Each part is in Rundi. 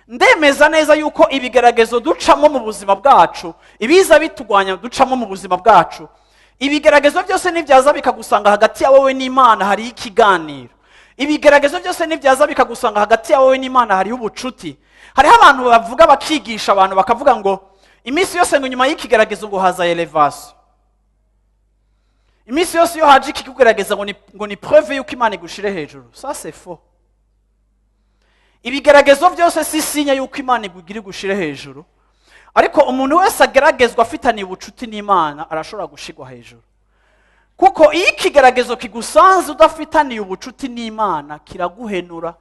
ndemeza neza yuko ibigeragezo ducamo mu buzima bwacu, ibiza bitugwanya ducamo mu buzima bwacu, ibigeragezo byose nibyaza bikagusanga hagati ya wowe n'Imana hari ikiganiro. Ibigeragezo byose nibyaza bikagusanga hagati ya wowe n'Imana hari ubucuti. Hariho abantu bavuga bakigisha abantu bakavuga ngo iminsi yose ngo nyuma y'ikigeragezo ngo haza elevation. Iminsi yose yo haje ikikugerageza ngo ni preuve yuko Imana igushire hejuru. Ça c'est faux. Ibigeragezo byose si sinya yuko Imana igugira gushire hejuru. Ariko umuntu wese ageragezwa afitaniye ubucuti n'Imana arashobora gushigwa hejuru. Kuko iyo ikigeragezo kigusanze udafitaniye ubucuti n'Imana kiraguhenura.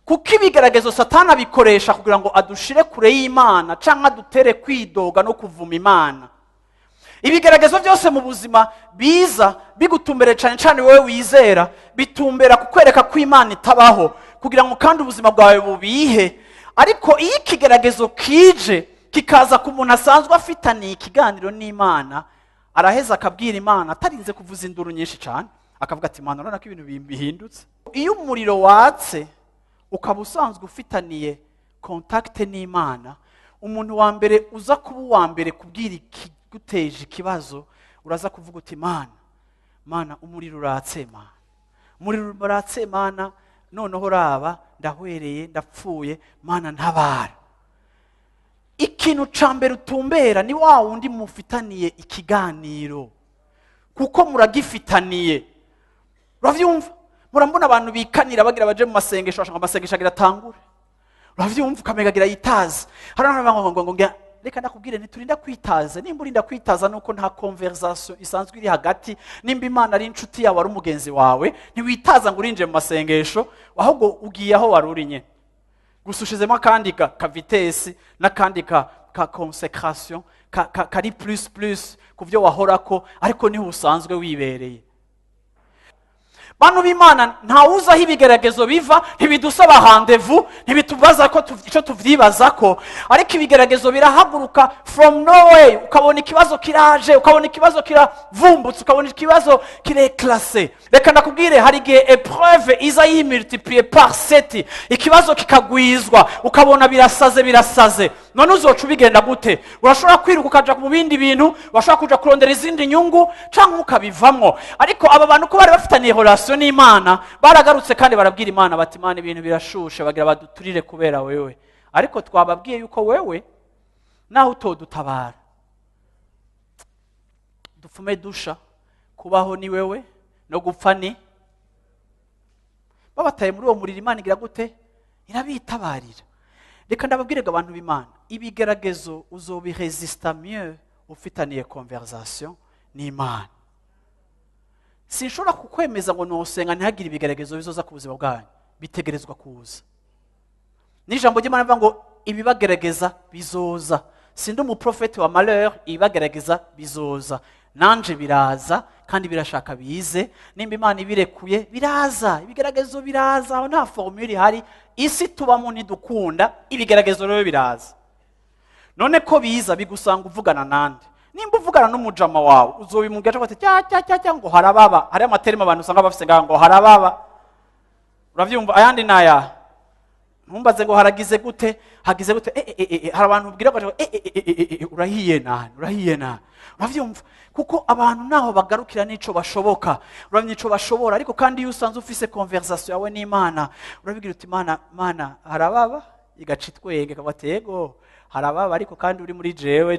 Kuko ibigeragezo Satani abikoresha kugira ngo adushire kure y'Imana canke adutere kwidoga no kuvuma Imana. Ibigeragezo byose mu buzima biza bigutumbere cyane cyane wowe wizera, bitumbera kukwereka ko Imana itabaho kugira ngo kandi ubuzima bwawe bubihe. Ariko iyo ikigeragezo kije kikaza ku muntu asanzwe afitaniye ikiganiro n'Imana, araheza akabwira Imana atarinze kuvuza induru nyinshi cyane, akavuga ati Imana urabona ko ibintu bihindutse. Iyo umuriro watse ukaba usanzwe ufitaniye contact n'Imana, umuntu wa mbere uza kuba uwa mbere kubwira guteje ikibazo, uraza kuvuga uti Mana umuriro uratse Mana, umuriro uratse Mana, noneho raba ndahwereye ndapfuye Mana ntabara. Ikintu cambere utumbera ni wa wundi mufitaniye ikiganiro, kuko muragifitaniye. Uravyumva? Murambona abantu bikanira bagira baje mu masengesho, bashaka amasengesho agira tangure. Uravyumva ukamegagira yitaza. Harana ngo reka ndakubwire ntiturinda kwitaza. Nimba urinda kwitaza nuko nta conversation isanzwe iri hagati. Nimba Imana ari inshuti yawe ari umugenzi wawe, ntiwitaza ngo urinje mu masengesho, ahubwo ugiye aho waruri nye. Gusushizemo akandi ka vitesse n'akandi ka consécration kari plus kuvyo wahorako, ariko niho usanzwe wibereye. Bantu b'Imana, ntawuza aho ibigeragezo biva, ntibidusaba rendezvous, ntibitubaza ko ico tuvyibaza ko, ariko ibigeragezo birahaguruka from nowhere. Ukabona ikibazo kiraje, ukabona ikibazo kiravumbutse, ukabona ikibazo kireclassé. Reka ndakubwire, hari igihe épreuve iza yimultiplier par 7, ikibazo kikagwizwa, ukabona birasaze. None uzoca ubigenda gute? Urashobora kwiruka ukaja mu bindi bintu, urashobora kuja kurondera izindi nyungu canke ukabivamwo. Ariko aba bantu ko bari bafitaniye relation n'Imana, baragarutse kandi barabwira Imana bati Imana ibintu birashushe, bagira baduturire kubera wewe. Ariko twababwiye yuko wewe naho utodutabara dupfume dusha, kubaho ni wewe no gupfa ni. Babataye muri uwo muriro Imana igira gute? Irabitabarira. Reka ndababwirega abantu b'Imana, ibigeragezo uzobiresista mieux ufitaniye conversation n'Imana. Sinshobora kukwemeza ngo nosenga ntihagire ibigeragezo bizoza ku buzima bwanyu, bitegerezwa kuza. N'ijambo ry'Imana rivuga ngo ibibagerageza bizoza. Sindi umuprofeti wa malheur, ibibagerageza bizoza. Nanje biraza kandi birashaka bize. Nimba Imana ibirekuye biraza, ibigeragezo biraza. Aho nta formule ihari, isi tubamo ntidukunda, ibigeragezo rero biraza. None ko biza bigusanga uvugana nande? Nimba uvugana n'umujama wawe, uzobimubwira ati cya ngo harababa. Hari amaterima abantu usanga bafise ngo harababa. Uravyumva? Ayandi naya ntumbaze ngo haragize gute, hagize gute. Hari abantu ubwira ngo urahiye nani. Uravyumva? Kuko abantu naho bagarukira nico bashoboka, uramye ico bashobora. Ariko kandi iyo usanze ufise conversation yawe n'Imana, urabigira uti Mana harababa, igacitwenge kabatego harababa, ariko kandi uri muri jewe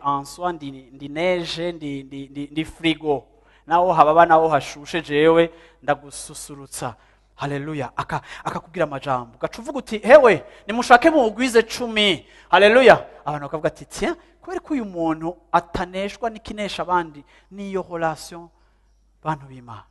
en soi ndi neige, ndi frigo. Naho hababa naho hashushe, jewe ndagususurutsa. Haleluya. Akakubwira amajambo gacuvuga uti hewe nimushake mu ugwize 10. Haleluya. Abantu bakavuga ati tiens, kubera ko uyu muntu ataneshwa n'ikinesha abandi, niyo relation bantu b'Imana.